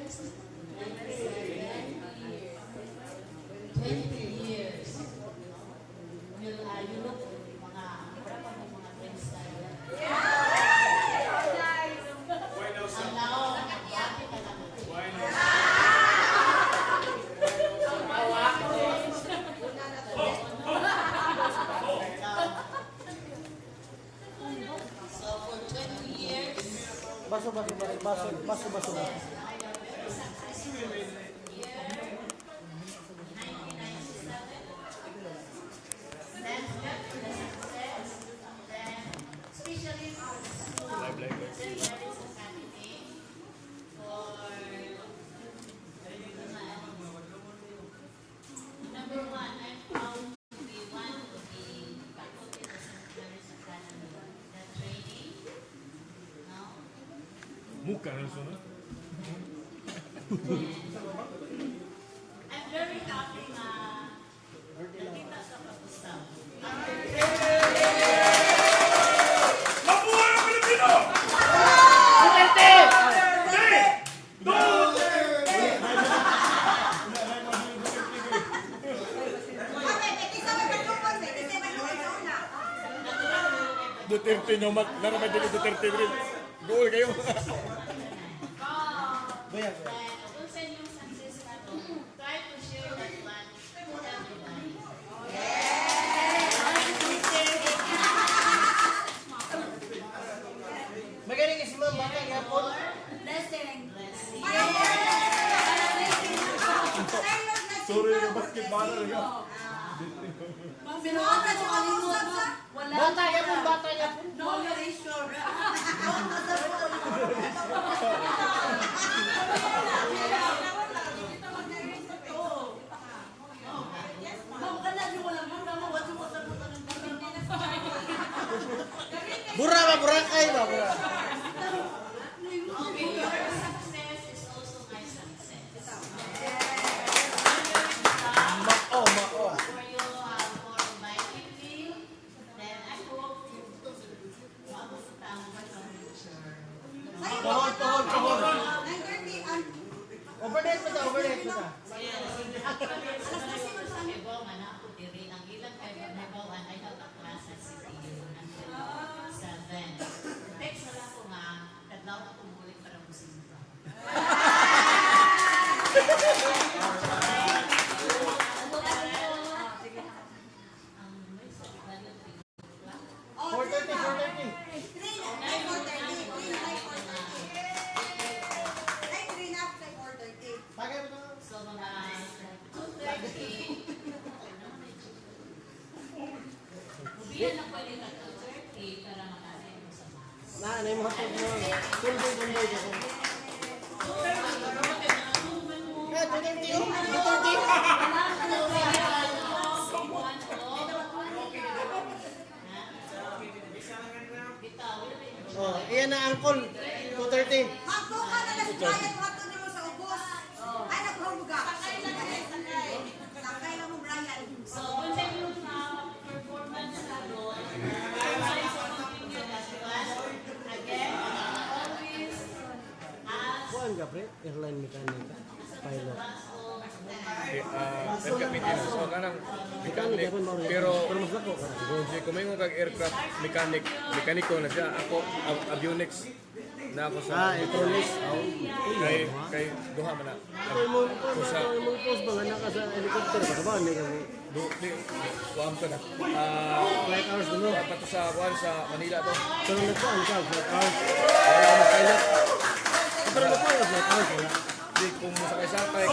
20 years. You look mga, para pa mga friends tayo. Ang lao, happy ka lang. So for 20 years, Baso. Muka na siya, no? I'm very happy na nakita sa pag-usap. Mabuhay ang Pilipino! Duterte! Duterte nyo, naramay din Duterte rin. Goal kayo. Then, kung sa inyong success na to, try to share that one to everybody. Magaling si Ma'am Baka yapon. Blessing. Sorry, yung basketballer nga. Bata yapon. No erasure. Bura ba, burakay ba? Bura. Okay, your success is also my success. Mao. For you for inviting me, then I hope mabuta ang future. Tuhod. Overnight pa ta. Ibaw man ako diri ang ilang kay Ibawan ay nagkaklase si Tio until 7. Text na lang ko nga kadlaw ako mulik para musimba. Ang may sa value 4:30. Bagay mo to. so mga 2:30 Ubiyan na pwede ka 2:30 para makasin mo sa mas. Ano yung hatod mo? Sunday ko. Kaya 2:30. Oh, iyan na angkol. 2:30. Magbuka na lang si Brian, wato niyo mo sa ubos. Ay, naghuhuga. Sakay lang mo, Brian. So, kung sa yung performance na doon, try to continue that one. Again, always ask Kuan ka pre, airline mechanic, pilot. So, kanang Mechanic mechanic. ako mo. Pero, mas lako ka. si kumingo kag aircraft mekaniko na siya. Ako, avionics na ako sa Electronics. kay duha man na. Kung mo post ba nga ka sa helicopter ka ba may kami. Kuam ka na. Flight hours dulo. Dapat sa kuan sa Manila to. Pero nagkuan ka flight hours. Wala mo pilot. Pero nagkuan ka flight hours wala. Di kung sakay-sakay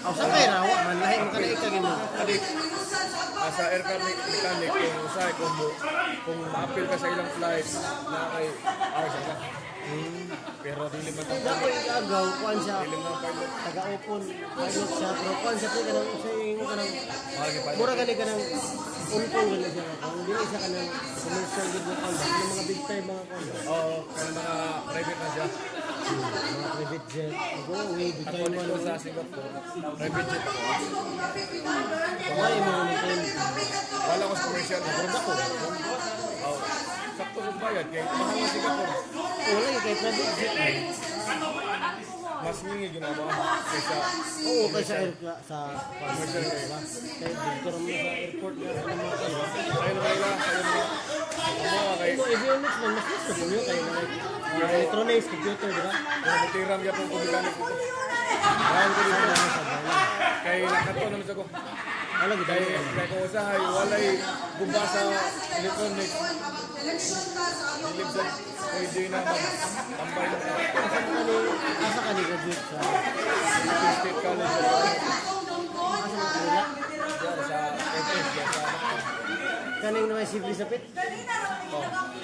Aw sakay ra wa man lahi mo kana ikagin mo. sa aircraft mechanic kung usay kung ma-appeal ka sa ilang flight na kay hours ka. Pero dili man ta Dako igagaw kuan siya dili man pilot. taga-upon pilot siya pero kuan siya kanang sa ingo kanang Mahal kay pilot. mura gani kanang umpong gani siya. Kung dili siya kanang commercial gid na kuan yung mga big time mga kuan. Oo, kaya mga private na siya. Mga private jet. Ako way big Ako time dito man. sa Singapore, private jet ako. Wala mo ni time. Wala ko sa commercial. Pero ako, oh, sakto kong bayad kay mahal na Singapore. Wala kay private jet. mas ngingi ginagawa kaysa Oo, kaysa sa commercial diba? Kaya dito rin mo sa airport na ano mga ano. Sa'yo na nila, sa'yo na nila. Ano kay Avionics man, mas gusto mo yun kayo na electronics, computer, diba? matiram niya pong kumikanit dito. Dahil ko dito. Kay nakato naman sa ko. Wala gid Kay kung usahay, walay gumba sa electronics. Dilib sa pwede na tambay na asa ka ni graduate sa State College. asa mo kanila? Diyan sa entrance diyan sa Kaning naman simple sa pit?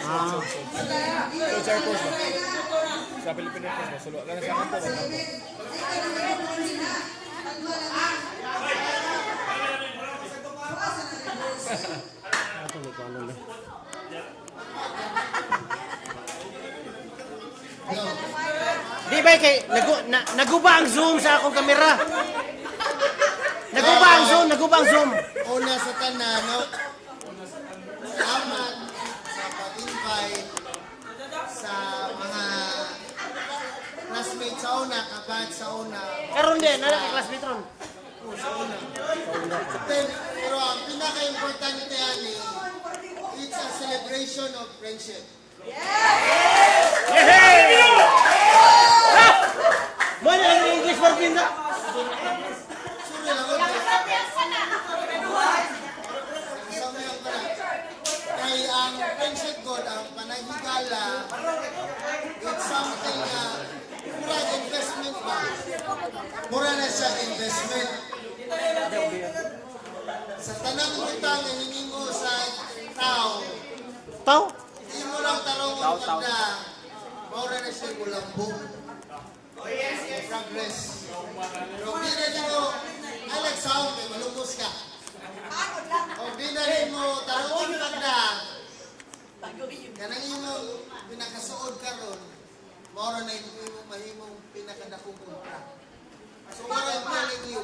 Ah, So, sa course ba? Sa Pilipinas course ba? Solo, lang sa akin po. ato ni ko ano na. Di ba kay naguba ang zoom sa akong kamera? Naguba ang zoom. Una sa tanan, no? Salamat sa pag-invite sa mga classmates sa una, kabatch sa una. Karon din, nala kay classmate ron. Pero ang pinaka-importante yan it's a celebration of friendship. Mo na ang English word din na. Sorry lang ako. Isang mayang pala. Kay ang friendship god, ang panahigala, it's something mura investment ba? Mura na siya investment. Sa tanang utang ang hiningo sa tao, Tao? hindi mo lang tarong na maura na siya bulambong. Progress. Pero di na nyo, Alex, sound kay malumos ka. O di na mo tarong na kanang imong pinakasuod karon, maura na imong mahimong pinakadakong kontra. So what I'm telling you,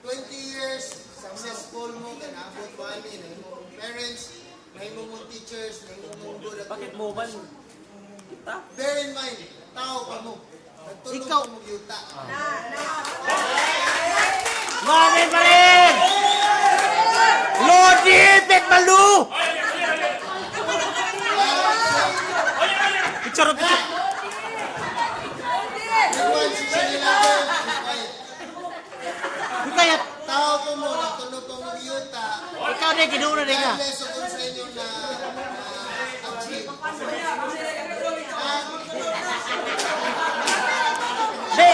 20 years, successful mo, kanabot bali, na imong parents, na imong teachers, na imong good at bakit mo ba? Bear in mind, tao ka mo. Nagtulog Ikaw. ka mo yuta. Marin pa rin! Lodi! Bet malu! Picture. Iwan si Sinilago. Kaya, Tao ko mo, nagtulog ka mo yuta. ikaw na ginuuna na nga. Leso ko sa inyo na achieve. Be,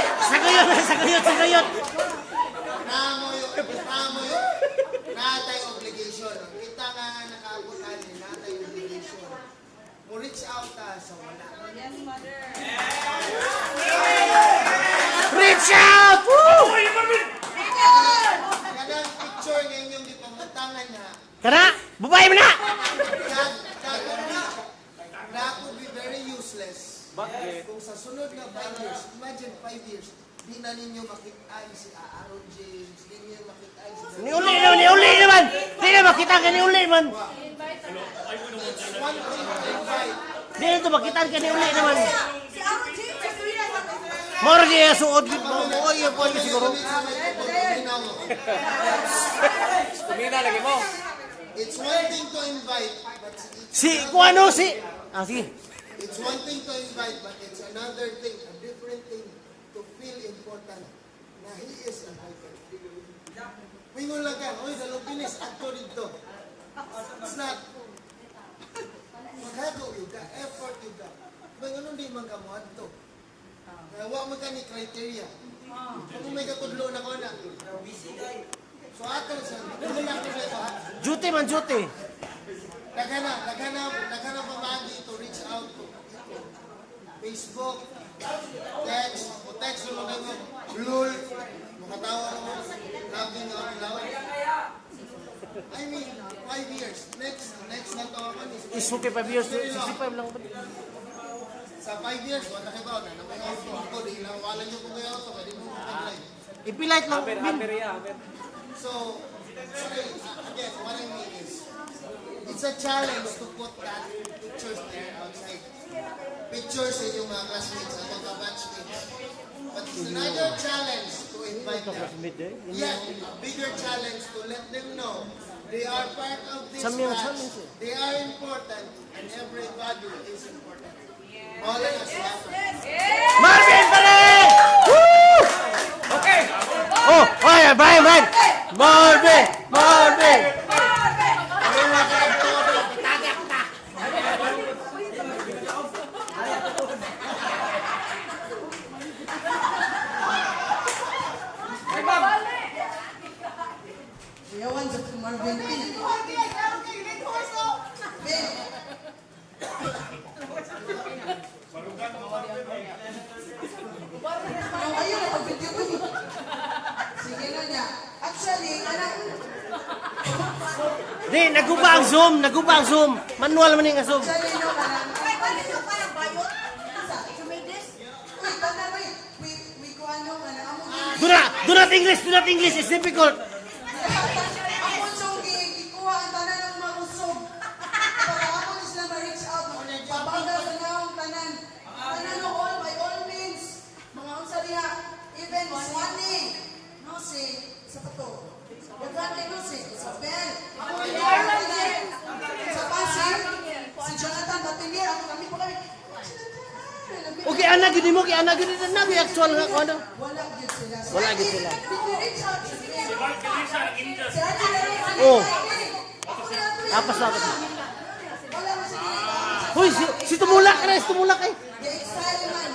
sagayot. Namo yung natay obligation. Kita nga nakaabot natin, natay obligation. Mo reach out sa wala. Reach out! Woo! Kanang picture nga inyong di pamutangan na, Kana, babae mo na! that would be very useless. Bakit? Kung sa sunod na 5 years, imagine 5 years, di na ninyo makitaan si Aaron James, di ninyo makitaan si... Niuli naman! Di na makita ka niuli man! One thing to invite. Di na ito makita ka niuli naman! Si Aaron James, sa Korea sa Moro niya suod. Oy, siguro. Kumina lagi mo. It's one thing to invite, but Kung ano si... Ah, sige. it's one thing to invite, but it's another thing, a different thing to feel important na he is invited. Wingon lang ka, oy, dalong pinis, actor dito. It's not. Maghago yun ka, effort yun ka. Ganun di man ka mo ato. Huwag mo ka ni criteria. Kung may katudlo na ko na. So ato siya, hindi lang ko sa ha. Duty man, duty. Naghanap pamagi to reach out to people. Facebook, text, o text mo na mo, lul, makatawa mo, laughing out loud. I mean, 5 years. Next na to ako ni. Is 55 years, 65 lang ba? Sa 5 years, wala kayo ba? Na may auto ako, di lang wala niyo kung may auto, pwede mo mag-live. Ipilight lang. So, again, what I mean is, it's a challenge to put that pictures there outside. Pictures sa inyong mga classmates, sa mga batchmates. But It's another challenge to invite them. Classmate eh. Yet, a bigger challenge to let them know they are part of this Samyang batch. challenge eh. They are important, and everybody is important. All of us have. Marvin pare! Woo! Okay! Oh, Brian! Marvin! Yawan sa Marvin Pin. Ayun, napag-video ko. Sige na niya. Actually, anak, Di, naguba ang Zoom. Manual man yung Zoom. actually, no, parang bayot. You made this? Uy, tanda mo yun. We go ano, Do not English. It's difficult. Ako siyang gikuha ang tanan ng mga usog. Para ako sila ma-reach out. Pabagal sa naong tanan. Tanan no all, by all means. Mga unsa diha. Even Swanee. No, si sa pato. Gagani no si Isabel. Ako ni Arlan. Sa Pasig. Si Jonathan Batingir. Ako kami pa kami. Okay, anak gini mo, kaya anak gini na actual nga ko ano. Wala gyud sila. Wala gyud sila. Reach out to me. Oh. Apas. Wala mo sila. Hoy, si tumulak kay. Excited man.